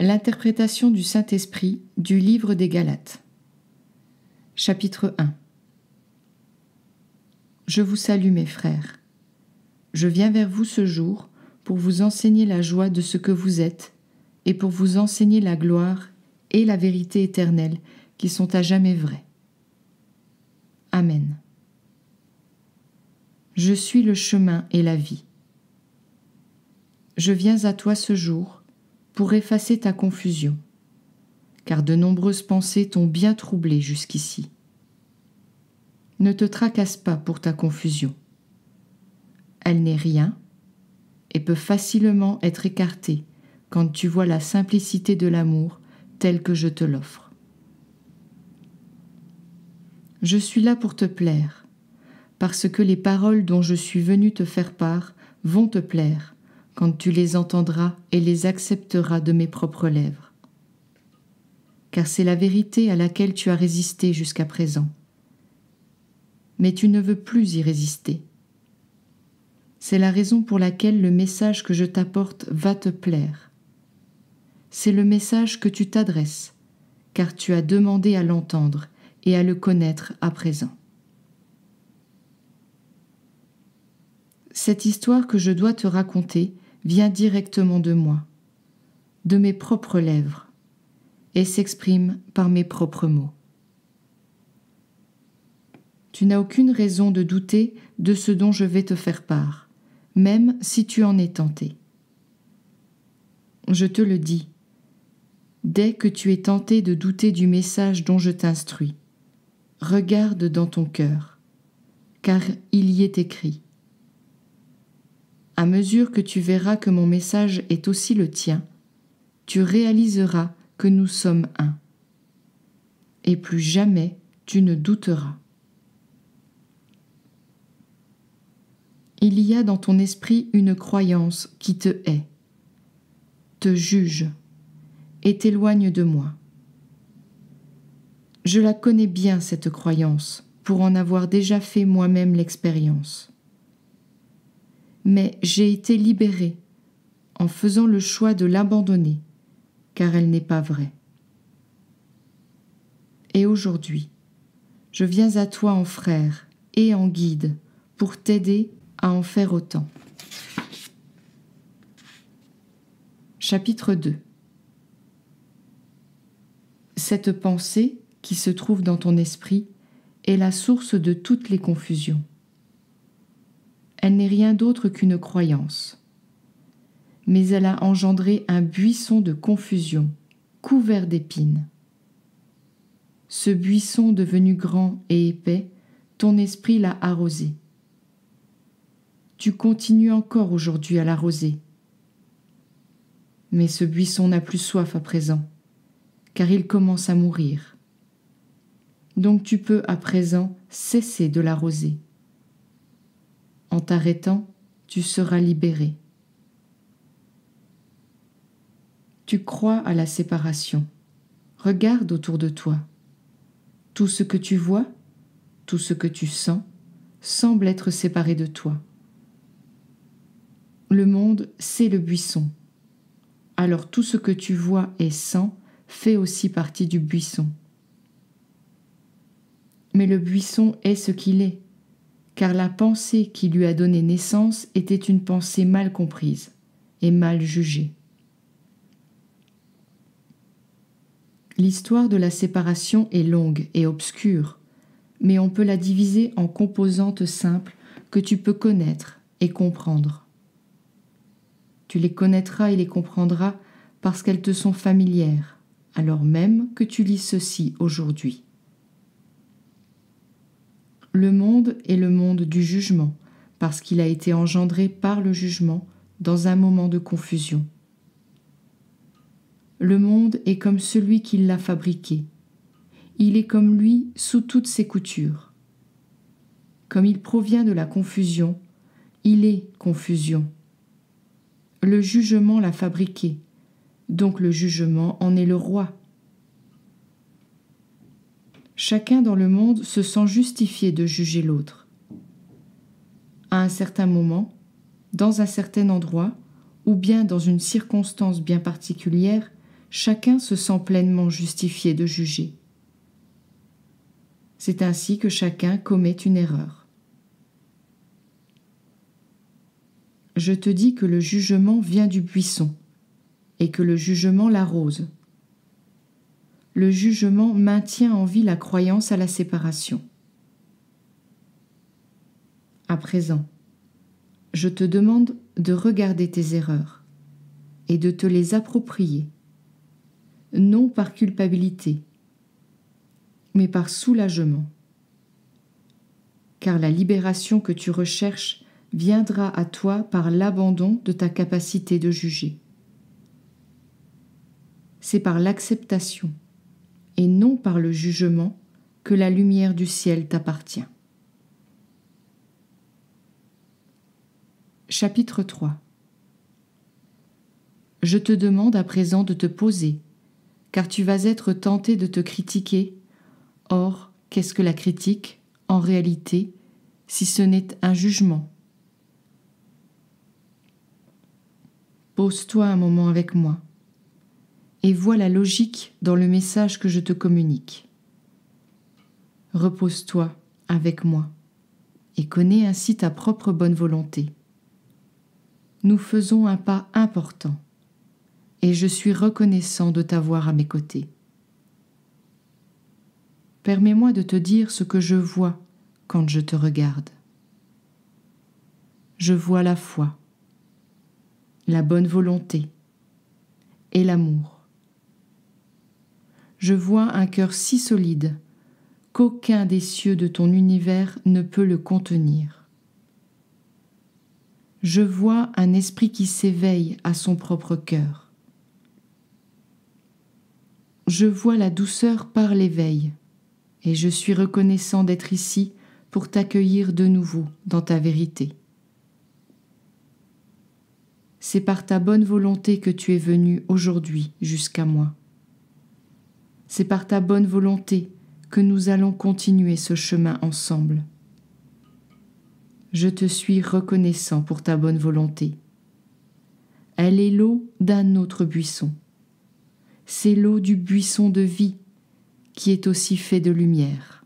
L'interprétation du Saint-Esprit du livre des Galates. Chapitre 1. Je vous salue mes frères. Je viens vers vous ce jour pour vous enseigner la joie de ce que vous êtes et pour vous enseigner la gloire et la vérité éternelle qui sont à jamais vraies. Amen. Je suis le chemin et la vie. Je viens à toi ce jour pour effacer ta confusion, car de nombreuses pensées t'ont bien troublé jusqu'ici. Ne te tracasse pas pour ta confusion. Elle n'est rien et peut facilement être écartée quand tu vois la simplicité de l'amour telle que je te l'offre. Je suis là pour te plaire, parce que les paroles dont je suis venu te faire part vont te plaire quand tu les entendras et les accepteras de mes propres lèvres. Car c'est la vérité à laquelle tu as résisté jusqu'à présent. Mais tu ne veux plus y résister. C'est la raison pour laquelle le message que je t'apporte va te plaire. C'est le message que tu t'adresses, car tu as demandé à l'entendre et à le connaître à présent. Cette histoire que je dois te raconter vient directement de moi, de mes propres lèvres, et s'exprime par mes propres mots. Tu n'as aucune raison de douter de ce dont je vais te faire part, même si tu en es tenté. Je te le dis, dès que tu es tenté de douter du message dont je t'instruis, regarde dans ton cœur, car il y est écrit. À mesure que tu verras que mon message est aussi le tien, tu réaliseras que nous sommes un. Et plus jamais tu ne douteras. Il y a dans ton esprit une croyance qui te hait, te juge et t'éloigne de moi. Je la connais bien, cette croyance, pour en avoir déjà fait moi-même l'expérience. Mais j'ai été libérée en faisant le choix de l'abandonner, car elle n'est pas vraie. Et aujourd'hui, je viens à toi en frère et en guide pour t'aider à en faire autant. Chapitre 2. Cette pensée qui se trouve dans ton esprit est la source de toutes les confusions. Elle n'est rien d'autre qu'une croyance. Mais elle a engendré un buisson de confusion, couvert d'épines. Ce buisson devenu grand et épais, ton esprit l'a arrosé. Tu continues encore aujourd'hui à l'arroser. Mais ce buisson n'a plus soif à présent, car il commence à mourir. Donc tu peux à présent cesser de l'arroser. En t'arrêtant, tu seras libéré. Tu crois à la séparation. Regarde autour de toi. Tout ce que tu vois, tout ce que tu sens, semble être séparé de toi. Le monde, c'est le buisson. Alors tout ce que tu vois et sens fait aussi partie du buisson. Mais le buisson est ce qu'il est, car la pensée qui lui a donné naissance était une pensée mal comprise et mal jugée. L'histoire de la séparation est longue et obscure, mais on peut la diviser en composantes simples que tu peux connaître et comprendre. Tu les connaîtras et les comprendras parce qu'elles te sont familières, alors même que tu lis ceci aujourd'hui. Le monde est le monde du jugement, parce qu'il a été engendré par le jugement dans un moment de confusion. Le monde est comme celui qui l'a fabriqué. Il est comme lui sous toutes ses coutures. Comme il provient de la confusion, il est confusion. Le jugement l'a fabriqué, donc le jugement en est le roi. Chacun dans le monde se sent justifié de juger l'autre. À un certain moment, dans un certain endroit, ou bien dans une circonstance bien particulière, chacun se sent pleinement justifié de juger. C'est ainsi que chacun commet une erreur. Je te dis que le jugement vient du buisson et que le jugement l'arrose. Le jugement maintient en vie la croyance à la séparation. À présent, je te demande de regarder tes erreurs et de te les approprier, non par culpabilité, mais par soulagement, car la libération que tu recherches viendra à toi par l'abandon de ta capacité de juger. C'est par l'acceptation et non par le jugement que la lumière du ciel t'appartient. Chapitre 3. Je te demande à présent de te poser, car tu vas être tenté de te critiquer. Or, qu'est-ce que la critique, en réalité, si ce n'est un jugement? Pose-toi un moment avec moi et vois la logique dans le message que je te communique. Repose-toi avec moi et connais ainsi ta propre bonne volonté. Nous faisons un pas important et je suis reconnaissant de t'avoir à mes côtés. Permets-moi de te dire ce que je vois quand je te regarde. Je vois la foi, la bonne volonté et l'amour. Je vois un cœur si solide qu'aucun des cieux de ton univers ne peut le contenir. Je vois un esprit qui s'éveille à son propre cœur. Je vois la douceur par l'éveil, et je suis reconnaissant d'être ici pour t'accueillir de nouveau dans ta vérité. C'est par ta bonne volonté que tu es venu aujourd'hui jusqu'à moi. C'est par ta bonne volonté que nous allons continuer ce chemin ensemble. Je te suis reconnaissant pour ta bonne volonté. Elle est l'eau d'un autre buisson. C'est l'eau du buisson de vie qui est aussi fait de lumière.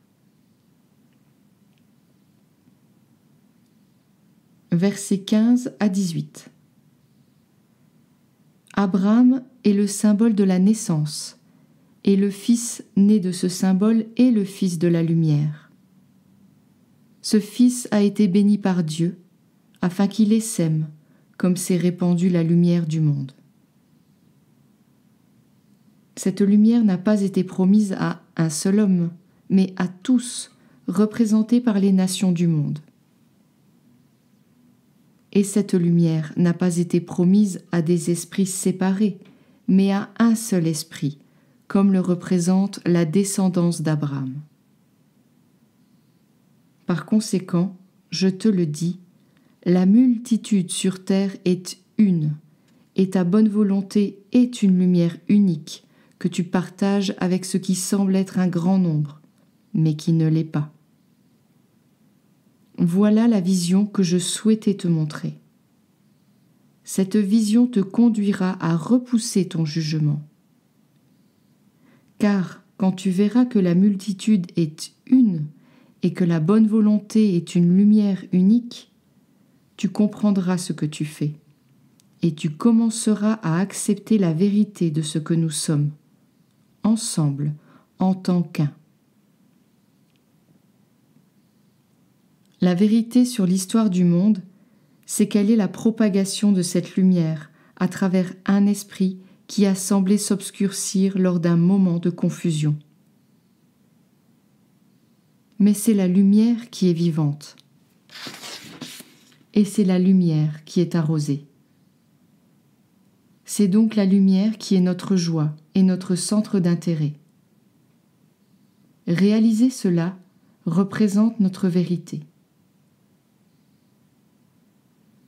Versets 15 à 18. Abraham est le symbole de la naissance, et le fils né de ce symbole est le fils de la lumière. Ce fils a été béni par Dieu, afin qu'il essaime, comme s'est répandue la lumière du monde. Cette lumière n'a pas été promise à un seul homme, mais à tous, représentés par les nations du monde. Et cette lumière n'a pas été promise à des esprits séparés, mais à un seul esprit, comme le représente la descendance d'Abraham. Par conséquent, je te le dis, la multitude sur terre est une, et ta bonne volonté est une lumière unique que tu partages avec ce qui semble être un grand nombre, mais qui ne l'est pas. Voilà la vision que je souhaitais te montrer. Cette vision te conduira à repousser ton jugement. Car quand tu verras que la multitude est une et que la bonne volonté est une lumière unique, tu comprendras ce que tu fais et tu commenceras à accepter la vérité de ce que nous sommes, ensemble, en tant qu'un. La vérité sur l'histoire du monde, c'est qu'elle est la propagation de cette lumière à travers un esprit qui a semblé s'obscurcir lors d'un moment de confusion. Mais c'est la lumière qui est vivante, et c'est la lumière qui est arrosée. C'est donc la lumière qui est notre joie et notre centre d'intérêt. Réaliser cela représente notre vérité.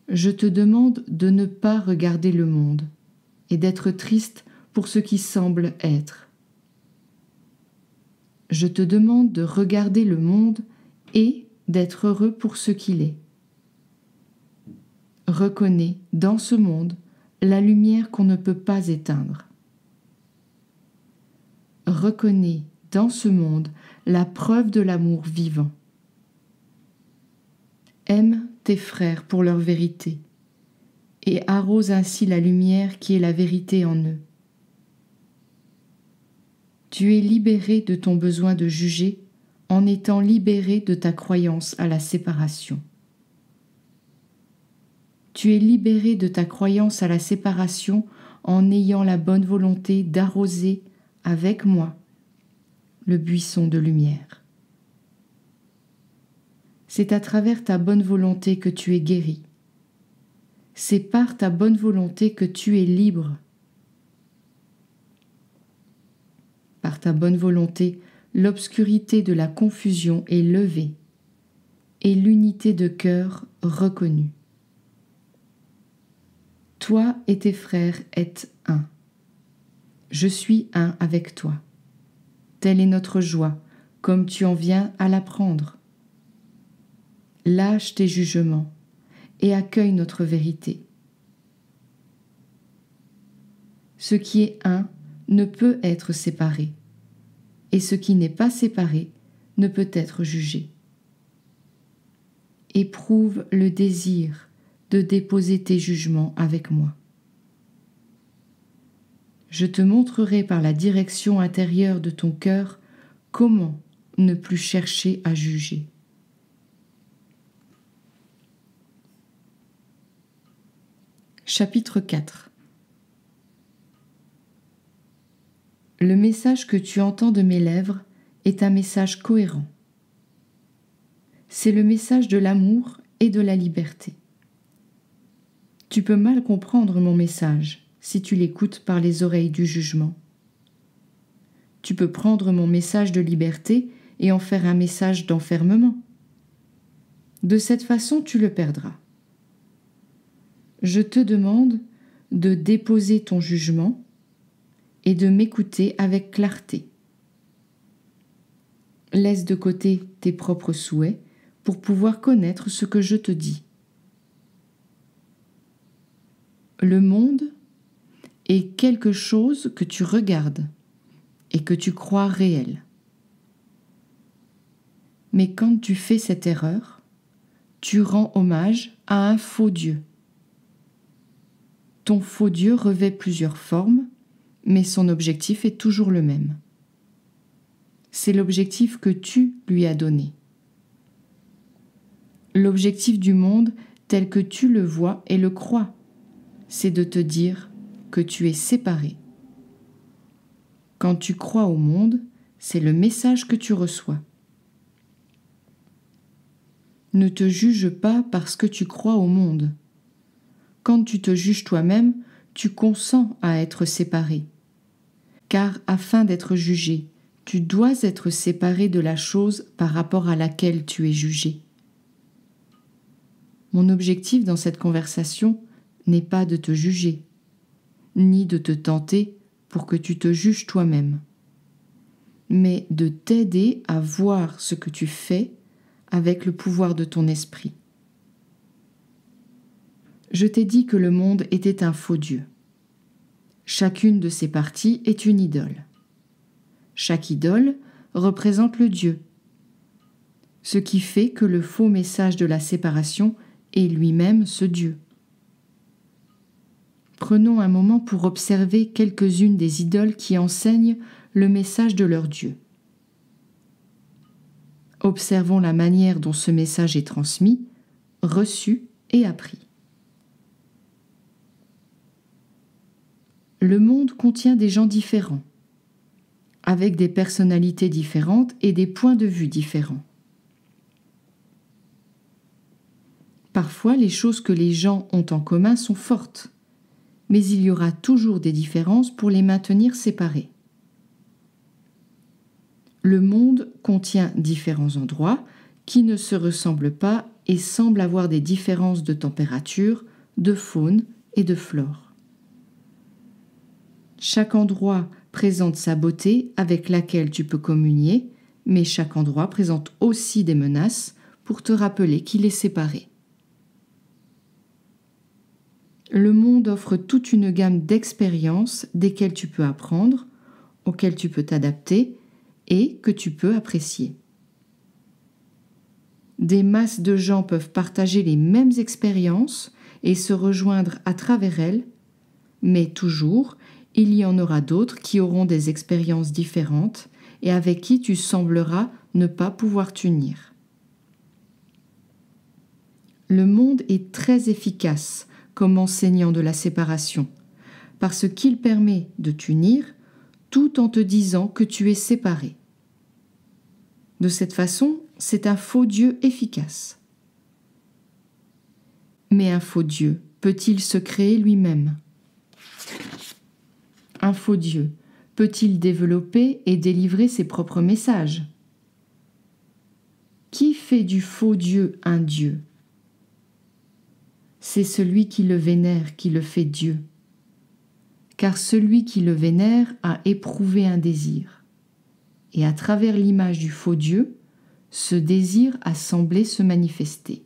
Je te demande de ne pas regarder le monde et d'être triste pour ce qui semble être. Je te demande de regarder le monde et d'être heureux pour ce qu'il est. Reconnais dans ce monde la lumière qu'on ne peut pas éteindre. reconnais dans ce monde la preuve de l'amour vivant. Aime tes frères pour leur vérité et arrose ainsi la lumière qui est la vérité en eux. Tu es libéré de ton besoin de juger en étant libéré de ta croyance à la séparation. Tu es libéré de ta croyance à la séparation en ayant la bonne volonté d'arroser avec moi le buisson de lumière. C'est à travers ta bonne volonté que tu es guéri. C'est par ta bonne volonté que tu es libre. Par ta bonne volonté, l'obscurité de la confusion est levée et l'unité de cœur reconnue. Toi et tes frères êtes un. Je suis un avec toi. Telle est notre joie, comme tu en viens à l'apprendre. Lâche tes jugements et accueille notre vérité. Ce qui est un ne peut être séparé, et ce qui n'est pas séparé ne peut être jugé. Éprouve le désir de déposer tes jugements avec moi. Je te montrerai par la direction intérieure de ton cœur comment ne plus chercher à juger. Chapitre 4. Le message que tu entends de mes lèvres est un message cohérent. C'est le message de l'amour et de la liberté. Tu peux mal comprendre mon message si tu l'écoutes par les oreilles du jugement. Tu peux prendre mon message de liberté et en faire un message d'enfermement. De cette façon, tu le perdras. Je te demande de déposer ton jugement et de m'écouter avec clarté. Laisse de côté tes propres souhaits pour pouvoir connaître ce que je te dis. Le monde est quelque chose que tu regardes et que tu crois réel. Mais quand tu fais cette erreur, tu rends hommage à un faux Dieu. Ton faux Dieu revêt plusieurs formes, mais son objectif est toujours le même. C'est l'objectif que tu lui as donné. L'objectif du monde tel que tu le vois et le crois, c'est de te dire que tu es séparé. Quand tu crois au monde, c'est le message que tu reçois. Ne te juge pas parce que tu crois au monde. Quand tu te juges toi-même, tu consens à être séparé. Car afin d'être jugé, tu dois être séparé de la chose par rapport à laquelle tu es jugé. Mon objectif dans cette conversation n'est pas de te juger, ni de te tenter pour que tu te juges toi-même, mais de t'aider à voir ce que tu fais avec le pouvoir de ton esprit. Je t'ai dit que le monde était un faux Dieu. Chacune de ses parties est une idole. Chaque idole représente le Dieu, ce qui fait que le faux message de la séparation est lui-même ce Dieu. Prenons un moment pour observer quelques-unes des idoles qui enseignent le message de leur Dieu. Observons la manière dont ce message est transmis, reçu et appris. Le monde contient des gens différents, avec des personnalités différentes et des points de vue différents. Parfois, les choses que les gens ont en commun sont fortes, mais il y aura toujours des différences pour les maintenir séparés. Le monde contient différents endroits qui ne se ressemblent pas et semblent avoir des différences de température, de faune et de flore. Chaque endroit présente sa beauté avec laquelle tu peux communier, mais chaque endroit présente aussi des menaces pour te rappeler qu'il est séparé. Le monde offre toute une gamme d'expériences desquelles tu peux apprendre, auxquels tu peux t'adapter et que tu peux apprécier. Des masses de gens peuvent partager les mêmes expériences et se rejoindre à travers elles, mais toujours, il y en aura d'autres qui auront des expériences différentes et avec qui tu sembleras ne pas pouvoir t'unir. Le monde est très efficace comme enseignant de la séparation, parce qu'il permet de t'unir tout en te disant que tu es séparé. De cette façon, c'est un faux Dieu efficace. Mais un faux Dieu peut-il se créer lui-même ? Un faux Dieu peut-il développer et délivrer ses propres messages ? Qui fait du faux Dieu un Dieu ? C'est celui qui le vénère qui le fait Dieu. Car celui qui le vénère a éprouvé un désir. Et à travers l'image du faux Dieu, ce désir a semblé se manifester.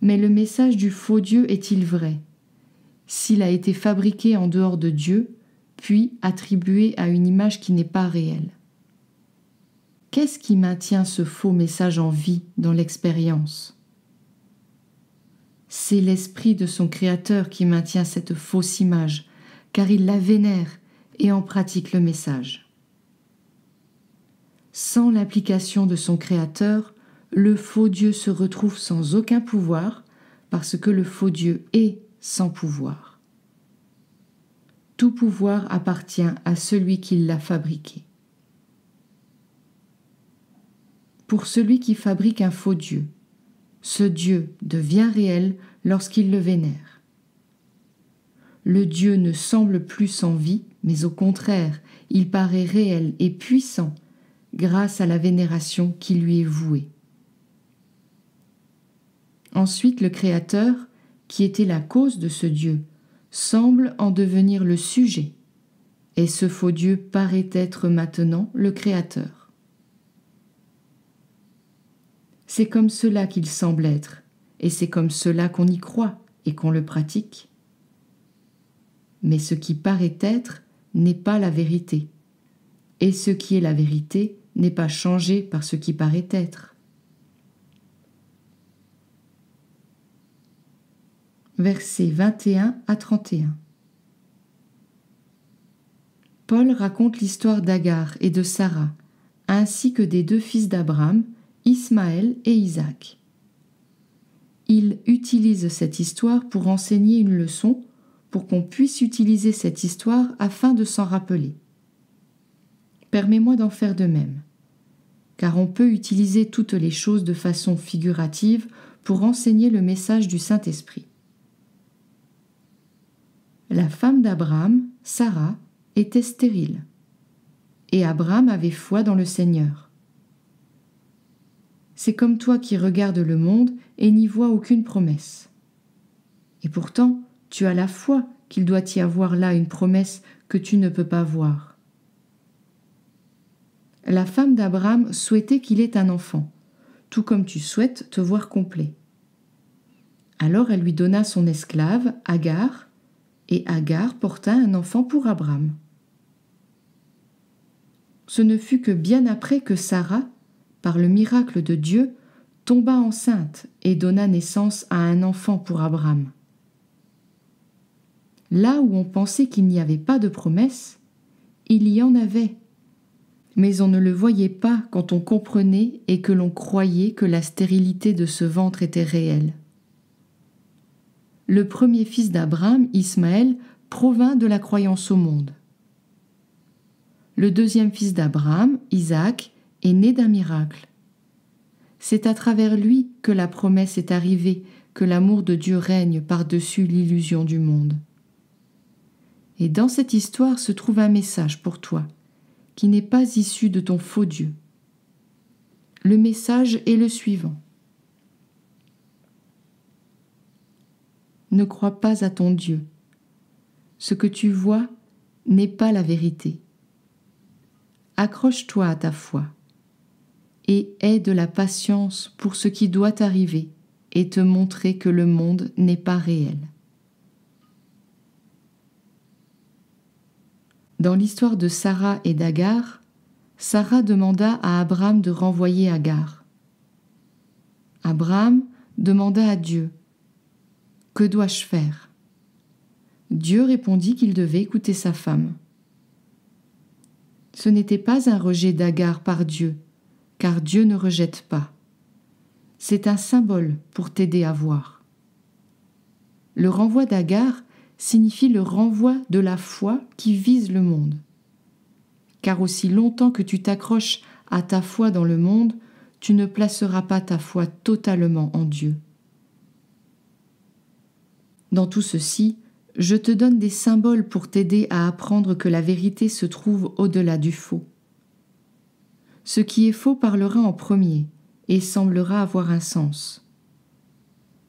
Mais le message du faux Dieu est-il vrai, s'il a été fabriqué en dehors de Dieu, puis attribué à une image qui n'est pas réelle ? Qu'est-ce qui maintient ce faux message en vie dans l'expérience ? C'est l'esprit de son Créateur qui maintient cette fausse image, car il la vénère et en pratique le message. Sans l'application de son Créateur, le faux Dieu se retrouve sans aucun pouvoir, parce que le faux Dieu est sans pouvoir. Tout pouvoir appartient à celui qui l'a fabriqué. Pour celui qui fabrique un faux Dieu, ce Dieu devient réel lorsqu'il le vénère. Le Dieu ne semble plus sans vie, mais au contraire, il paraît réel et puissant grâce à la vénération qui lui est vouée. Ensuite, le Créateur, qui était la cause de ce Dieu, semble en devenir le sujet, et ce faux Dieu paraît être maintenant le Créateur. C'est comme cela qu'il semble être, et c'est comme cela qu'on y croit et qu'on le pratique. Mais ce qui paraît être n'est pas la vérité, et ce qui est la vérité n'est pas changé par ce qui paraît être. Versets 21 à 31. Paul raconte l'histoire d'Agar et de Sarah, ainsi que des deux fils d'Abraham, Ismaël et Isaac. Il utilise cette histoire pour enseigner une leçon, pour qu'on puisse utiliser cette histoire afin de s'en rappeler. Permets-moi d'en faire de même, car on peut utiliser toutes les choses de façon figurative pour enseigner le message du Saint-Esprit. La femme d'Abraham, Sarah, était stérile, et Abraham avait foi dans le Seigneur. C'est comme toi qui regardes le monde et n'y vois aucune promesse. Et pourtant, tu as la foi qu'il doit y avoir là une promesse que tu ne peux pas voir. La femme d'Abraham souhaitait qu'il ait un enfant, tout comme tu souhaites te voir complet. Alors elle lui donna son esclave, Agar, et Agar porta un enfant pour Abraham. Ce ne fut que bien après que Sarah, par le miracle de Dieu, tomba enceinte et donna naissance à un enfant pour Abraham. Là où on pensait qu'il n'y avait pas de promesse, il y en avait, mais on ne le voyait pas quand on comprenait et que l'on croyait que la stérilité de ce ventre était réelle. Le premier fils d'Abraham, Ismaël, provint de la croyance au monde. Le deuxième fils d'Abraham, Isaac, est né d'un miracle. C'est à travers lui que la promesse est arrivée, que l'amour de Dieu règne par-dessus l'illusion du monde. Et dans cette histoire se trouve un message pour toi, qui n'est pas issu de ton faux Dieu. Le message est le suivant. Ne crois pas à ton Dieu. Ce que tu vois n'est pas la vérité. Accroche-toi à ta foi et aie de la patience pour ce qui doit arriver et te montrer que le monde n'est pas réel. Dans l'histoire de Sarah et d'Agar, Sarah demanda à Abraham de renvoyer Agar. Abraham demanda à Dieu « Que dois-je faire ?» Dieu répondit qu'il devait écouter sa femme. Ce n'était pas un rejet d'Agar par Dieu, car Dieu ne rejette pas. C'est un symbole pour t'aider à voir. Le renvoi d'Agar signifie le renvoi de la foi qui vise le monde. Car aussi longtemps que tu t'accroches à ta foi dans le monde, tu ne placeras pas ta foi totalement en Dieu. Dans tout ceci, je te donne des symboles pour t'aider à apprendre que la vérité se trouve au-delà du faux. Ce qui est faux parlera en premier et semblera avoir un sens.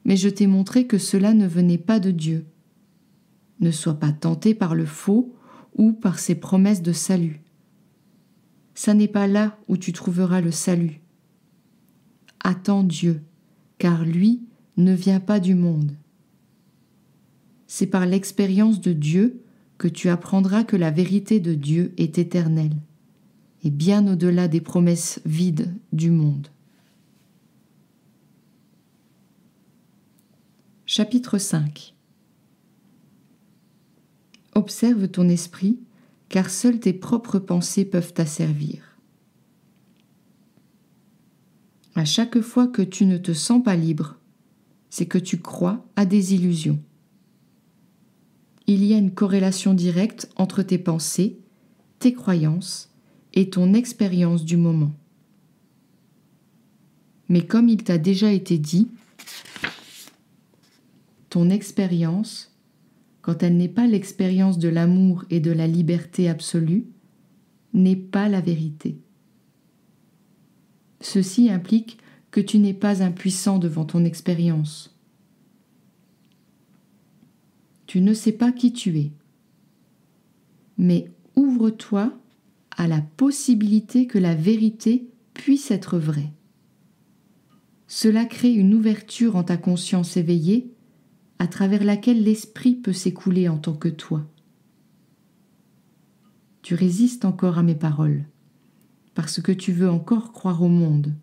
Mais je t'ai montré que cela ne venait pas de Dieu. Ne sois pas tenté par le faux ou par ses promesses de salut. Ça n'est pas là où tu trouveras le salut. Attends Dieu, car lui ne vient pas du monde. C'est par l'expérience de Dieu que tu apprendras que la vérité de Dieu est éternelle et bien au-delà des promesses vides du monde. Chapitre 5. Observe ton esprit, car seules tes propres pensées peuvent t'asservir. À chaque fois que tu ne te sens pas libre, c'est que tu crois à des illusions. Il y a une corrélation directe entre tes pensées, tes croyances et ton expérience du moment. Mais comme il t'a déjà été dit, ton expérience, quand elle n'est pas l'expérience de l'amour et de la liberté absolue, n'est pas la vérité. Ceci implique que tu n'es pas impuissant devant ton expérience. Tu ne sais pas qui tu es, mais ouvre-toi à la possibilité que la vérité puisse être vraie. Cela crée une ouverture en ta conscience éveillée à travers laquelle l'esprit peut s'écouler en tant que toi. Tu résistes encore à mes paroles, parce que tu veux encore croire au monde.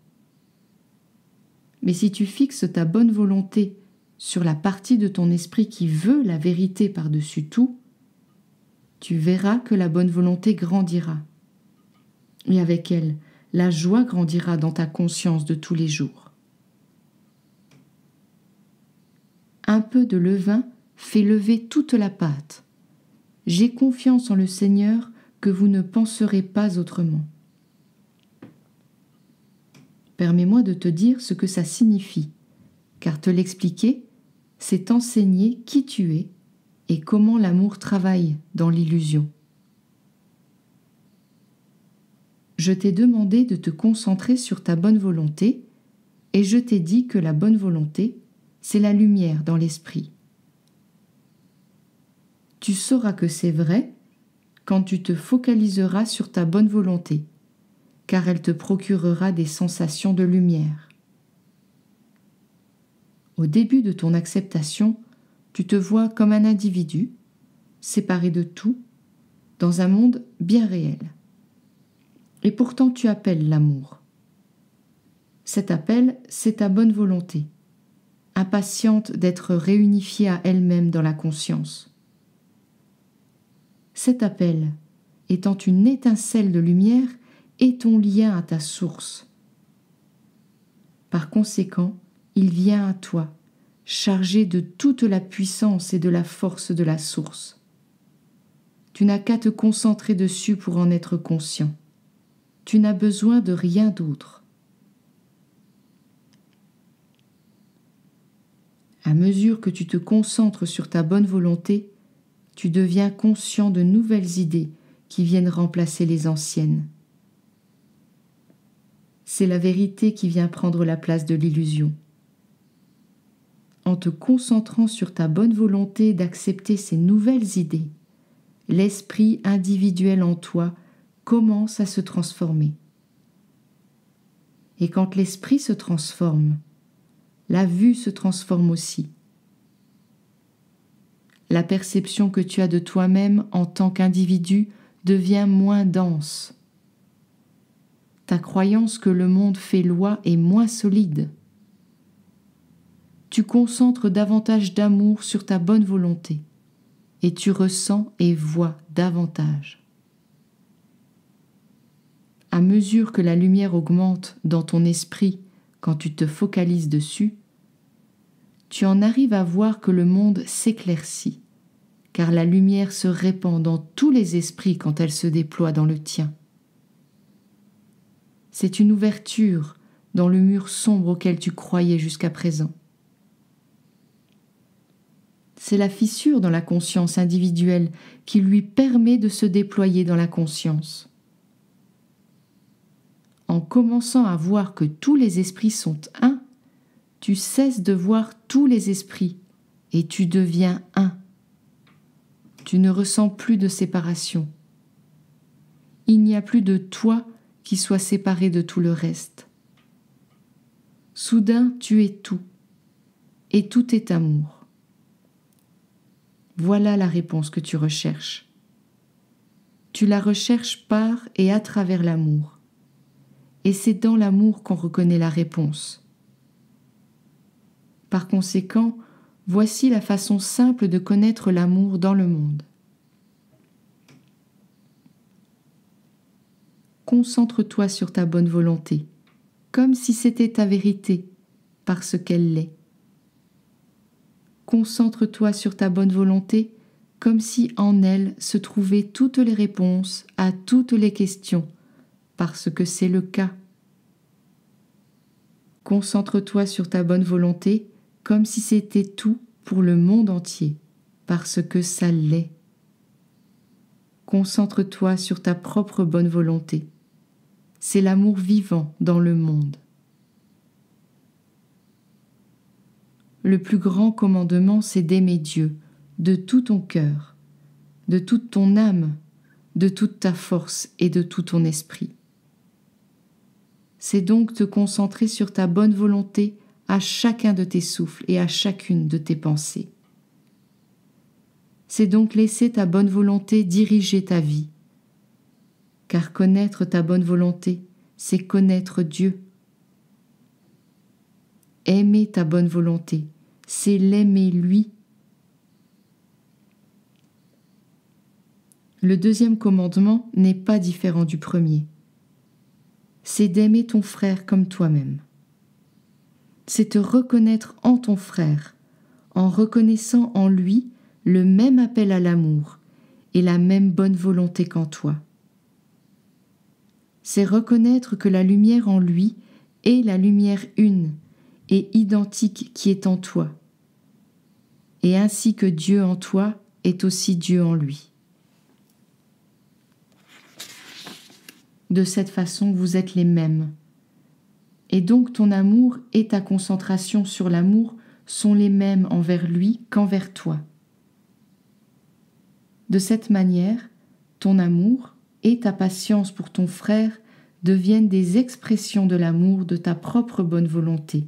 Mais si tu fixes ta bonne volonté sur la partie de ton esprit qui veut la vérité par-dessus tout, tu verras que la bonne volonté grandira. Et avec elle, la joie grandira dans ta conscience de tous les jours. Un peu de levain fait lever toute la pâte. J'ai confiance en le Seigneur que vous ne penserez pas autrement. Permets-moi de te dire ce que ça signifie, car te l'expliquer, c'est enseigner qui tu es et comment l'amour travaille dans l'illusion. Je t'ai demandé de te concentrer sur ta bonne volonté et je t'ai dit que la bonne volonté, c'est la lumière dans l'esprit. Tu sauras que c'est vrai quand tu te focaliseras sur ta bonne volonté, car elle te procurera des sensations de lumière. Au début de ton acceptation, tu te vois comme un individu, séparé de tout, dans un monde bien réel. Et pourtant tu appelles l'amour. Cet appel, c'est ta bonne volonté, impatiente d'être réunifiée à elle-même dans la conscience. Cet appel, étant une étincelle de lumière, est ton lien à ta source. Par conséquent, il vient à toi, chargé de toute la puissance et de la force de la source. Tu n'as qu'à te concentrer dessus pour en être conscient. Tu n'as besoin de rien d'autre. À mesure que tu te concentres sur ta bonne volonté, tu deviens conscient de nouvelles idées qui viennent remplacer les anciennes. C'est la vérité qui vient prendre la place de l'illusion. En te concentrant sur ta bonne volonté d'accepter ces nouvelles idées, l'esprit individuel en toi commence à se transformer. Et quand l'esprit se transforme, la vue se transforme aussi. La perception que tu as de toi-même en tant qu'individu devient moins dense. Ta croyance que le monde fait loi est moins solide. Tu concentres davantage d'amour sur ta bonne volonté et tu ressens et vois davantage. À mesure que la lumière augmente dans ton esprit quand tu te focalises dessus, tu en arrives à voir que le monde s'éclaircit, car la lumière se répand dans tous les esprits quand elle se déploie dans le tien. C'est une ouverture dans le mur sombre auquel tu croyais jusqu'à présent. C'est la fissure dans la conscience individuelle qui lui permet de se déployer dans la conscience. En commençant à voir que tous les esprits sont un, tu cesses de voir tous les esprits et tu deviens un. Tu ne ressens plus de séparation. Il n'y a plus de toi qui soit séparé de tout le reste. Soudain, tu es tout, et tout est amour. Voilà la réponse que tu recherches. Tu la recherches par et à travers l'amour. Et c'est dans l'amour qu'on reconnaît la réponse. Par conséquent, voici la façon simple de connaître l'amour dans le monde. Concentre-toi sur ta bonne volonté, comme si c'était ta vérité, parce qu'elle l'est. Concentre-toi sur ta bonne volonté, comme si en elle se trouvaient toutes les réponses à toutes les questions, parce que c'est le cas. Concentre-toi sur ta bonne volonté, comme si c'était tout pour le monde entier, parce que ça l'est. Concentre-toi sur ta propre bonne volonté. C'est l'amour vivant dans le monde. Le plus grand commandement, c'est d'aimer Dieu de tout ton cœur, de toute ton âme, de toute ta force et de tout ton esprit. C'est donc te concentrer sur ta bonne volonté à chacun de tes souffles et à chacune de tes pensées. C'est donc laisser ta bonne volonté diriger ta vie. Car connaître ta bonne volonté, c'est connaître Dieu. Aimer ta bonne volonté, c'est l'aimer lui. Le deuxième commandement n'est pas différent du premier. C'est d'aimer ton frère comme toi-même. C'est te reconnaître en ton frère, en reconnaissant en lui le même appel à l'amour et la même bonne volonté qu'en toi. C'est reconnaître que la lumière en lui est la lumière une et identique qui est en toi, et ainsi que Dieu en toi est aussi Dieu en lui. De cette façon, vous êtes les mêmes. Et donc ton amour et ta concentration sur l'amour sont les mêmes envers lui qu'envers toi. De cette manière, ton amour et ta patience pour ton frère deviennent des expressions de l'amour de ta propre bonne volonté,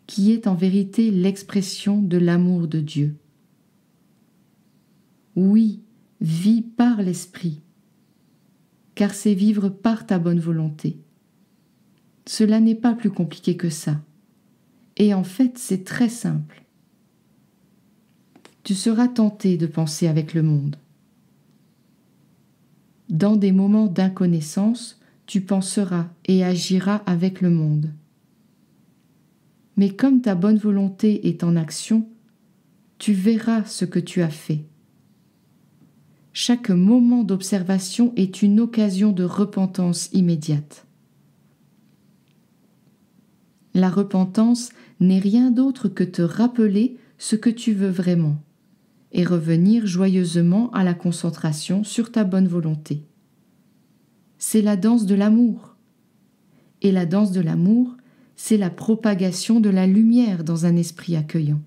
qui est en vérité l'expression de l'amour de Dieu. Oui, vis par l'esprit, car c'est vivre par ta bonne volonté. Cela n'est pas plus compliqué que ça. Et en fait, c'est très simple. Tu seras tenté de penser avec le monde. Dans des moments d'inconnaissance, tu penseras et agiras avec le monde. Mais comme ta bonne volonté est en action, tu verras ce que tu as fait. Chaque moment d'observation est une occasion de repentance immédiate. La repentance n'est rien d'autre que te rappeler ce que tu veux vraiment et revenir joyeusement à la concentration sur ta bonne volonté. C'est la danse de l'amour. Et la danse de l'amour, c'est la propagation de la lumière dans un esprit accueillant.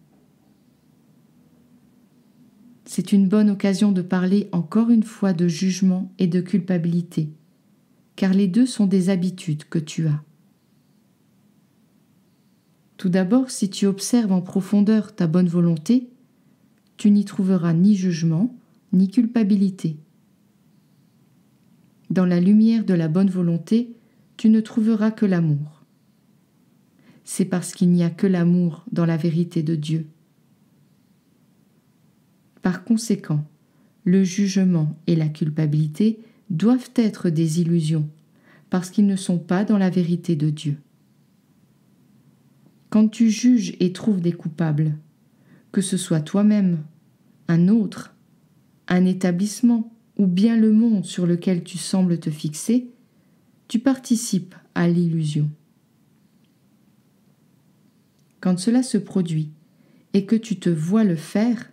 C'est une bonne occasion de parler encore une fois de jugement et de culpabilité, car les deux sont des habitudes que tu as. Tout d'abord, si tu observes en profondeur ta bonne volonté, tu n'y trouveras ni jugement, ni culpabilité. Dans la lumière de la bonne volonté, tu ne trouveras que l'amour. C'est parce qu'il n'y a que l'amour dans la vérité de Dieu. Par conséquent, le jugement et la culpabilité doivent être des illusions, parce qu'ils ne sont pas dans la vérité de Dieu. Quand tu juges et trouves des coupables, que ce soit toi-même, un autre, un établissement ou bien le monde sur lequel tu sembles te fixer, tu participes à l'illusion. Quand cela se produit et que tu te vois le faire,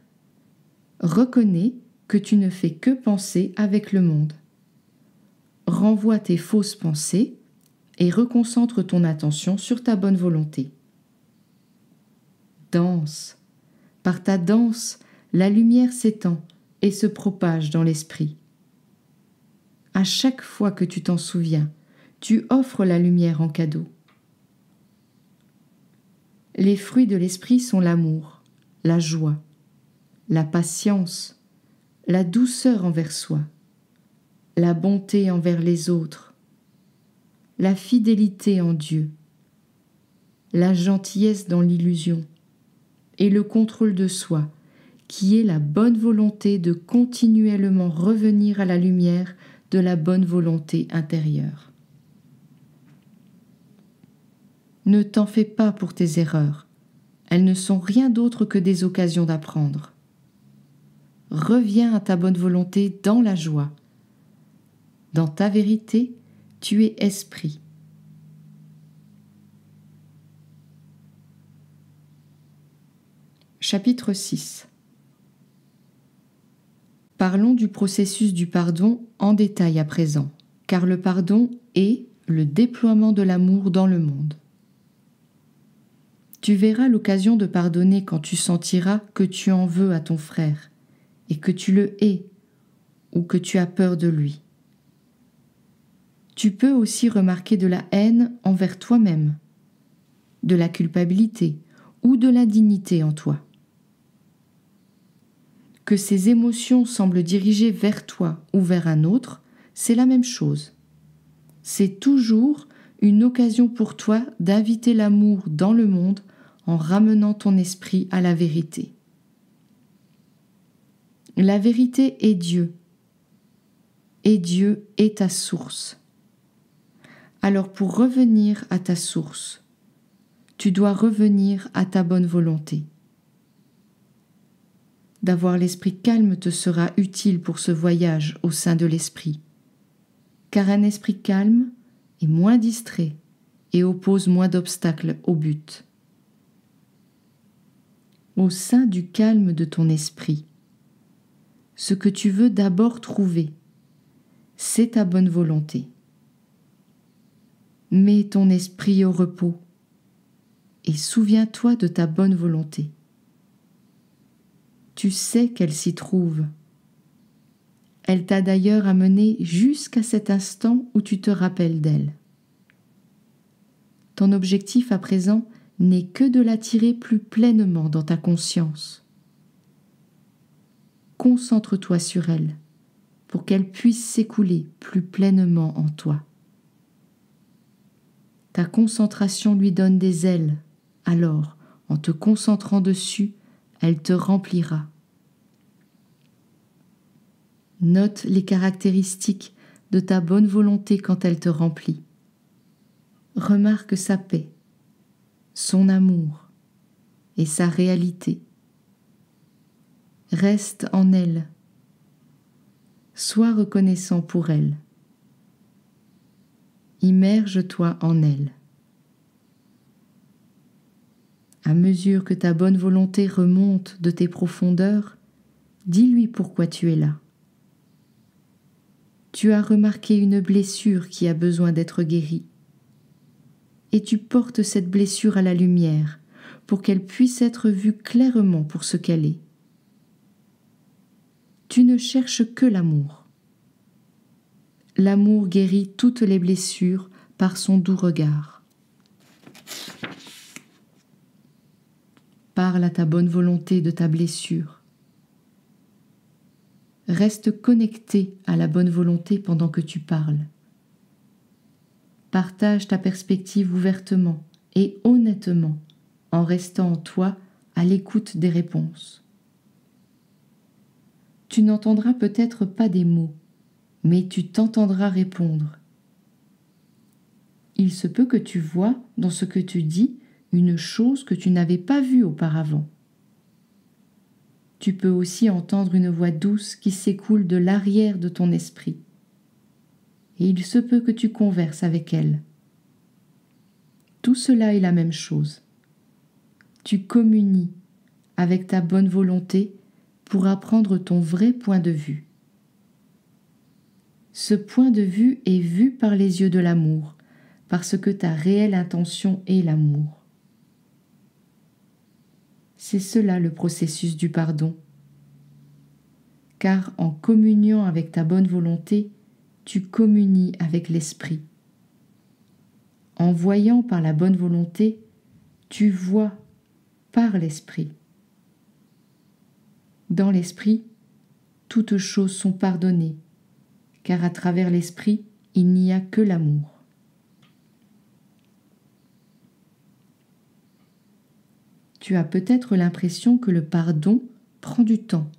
reconnais que tu ne fais que penser avec le monde. Renvoie tes fausses pensées et reconcentre ton attention sur ta bonne volonté. Danse. Par ta danse, la lumière s'étend et se propage dans l'esprit. À chaque fois que tu t'en souviens, tu offres la lumière en cadeau. Les fruits de l'esprit sont l'amour, la joie, la patience, la douceur envers soi, la bonté envers les autres, la fidélité en Dieu, la gentillesse dans l'illusion et le contrôle de soi, qui est la bonne volonté de continuellement revenir à la lumière de la bonne volonté intérieure. Ne t'en fais pas pour tes erreurs, elles ne sont rien d'autre que des occasions d'apprendre. Reviens à ta bonne volonté dans la joie. Dans ta vérité, tu es esprit. Chapitre 6. Parlons du processus du pardon en détail à présent, car le pardon est le déploiement de l'amour dans le monde. Tu verras l'occasion de pardonner quand tu sentiras que tu en veux à ton frère et que tu le hais ou que tu as peur de lui. Tu peux aussi remarquer de la haine envers toi-même, de la culpabilité ou de l'indignité en toi. Que ces émotions semblent dirigées vers toi ou vers un autre, c'est la même chose. C'est toujours une occasion pour toi d'inviter l'amour dans le monde en ramenant ton esprit à la vérité. La vérité est Dieu, et Dieu est ta source. Alors pour revenir à ta source, tu dois revenir à ta bonne volonté. D'avoir l'esprit calme te sera utile pour ce voyage au sein de l'esprit, car un esprit calme est moins distrait et oppose moins d'obstacles au but. Au sein du calme de ton esprit, ce que tu veux d'abord trouver, c'est ta bonne volonté. Mets ton esprit au repos et souviens-toi de ta bonne volonté. Tu sais qu'elle s'y trouve. Elle t'a d'ailleurs amené jusqu'à cet instant où tu te rappelles d'elle. Ton objectif à présent n'est que de l'attirer plus pleinement dans ta conscience. Concentre-toi sur elle pour qu'elle puisse s'écouler plus pleinement en toi. Ta concentration lui donne des ailes, alors, en te concentrant dessus, elle te remplira. Note les caractéristiques de ta bonne volonté quand elle te remplit. Remarque sa paix, son amour et sa réalité. Reste en elle. Sois reconnaissant pour elle. Immerge-toi en elle. À mesure que ta bonne volonté remonte de tes profondeurs, dis-lui pourquoi tu es là. Tu as remarqué une blessure qui a besoin d'être guérie. Et tu portes cette blessure à la lumière pour qu'elle puisse être vue clairement pour ce qu'elle est. Tu ne cherches que l'amour. L'amour guérit toutes les blessures par son doux regard. Parle à ta bonne volonté de ta blessure. Reste connecté à la bonne volonté pendant que tu parles. Partage ta perspective ouvertement et honnêtement en restant en toi à l'écoute des réponses. Tu n'entendras peut-être pas des mots, mais tu t'entendras répondre. Il se peut que tu vois dans ce que tu dis une chose que tu n'avais pas vue auparavant. Tu peux aussi entendre une voix douce qui s'écoule de l'arrière de ton esprit. Et il se peut que tu converses avec elle. Tout cela est la même chose. Tu communies avec ta bonne volonté pour apprendre ton vrai point de vue. Ce point de vue est vu par les yeux de l'amour, parce que ta réelle intention est l'amour. C'est cela le processus du pardon. Car en communiant avec ta bonne volonté, tu communies avec l'esprit. En voyant par la bonne volonté, tu vois par l'esprit. Dans l'esprit, toutes choses sont pardonnées, car à travers l'esprit, il n'y a que l'amour. Tu as peut-être l'impression que le pardon prend du temps.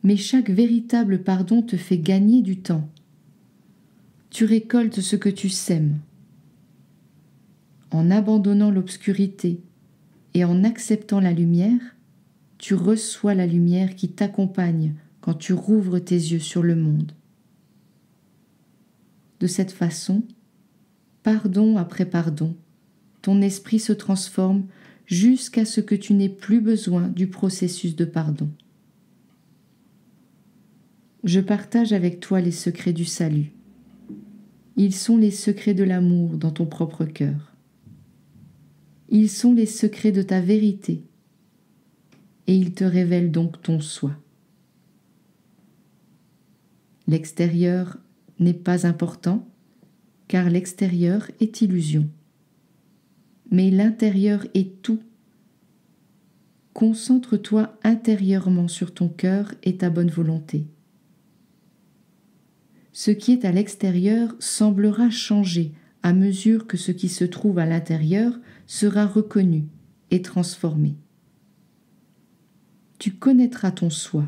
Mais chaque véritable pardon te fait gagner du temps. Tu récoltes ce que tu sèmes. En abandonnant l'obscurité et en acceptant la lumière, tu reçois la lumière qui t'accompagne quand tu rouvres tes yeux sur le monde. De cette façon, pardon après pardon, ton esprit se transforme jusqu'à ce que tu n'aies plus besoin du processus de pardon. Je partage avec toi les secrets du salut. Ils sont les secrets de l'amour dans ton propre cœur. Ils sont les secrets de ta vérité et ils te révèlent donc ton soi. L'extérieur n'est pas important car l'extérieur est illusion. Mais l'intérieur est tout. Concentre-toi intérieurement sur ton cœur et ta bonne volonté. Ce qui est à l'extérieur semblera changer à mesure que ce qui se trouve à l'intérieur sera reconnu et transformé. Tu connaîtras ton soi.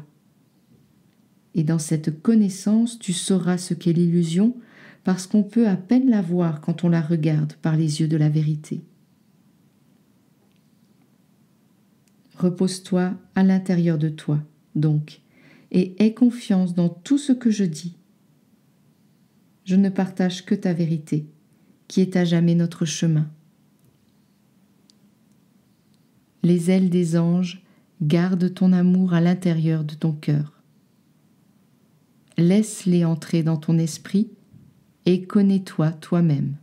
Et dans cette connaissance, tu sauras ce qu'est l'illusion parce qu'on peut à peine la voir quand on la regarde par les yeux de la vérité. Repose-toi à l'intérieur de toi, donc, et aie confiance dans tout ce que je dis. Je ne partage que ta vérité, qui est à jamais notre chemin. Les ailes des anges gardent ton amour à l'intérieur de ton cœur. Laisse-les entrer dans ton esprit et connais-toi toi-même.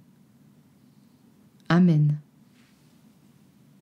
Amen.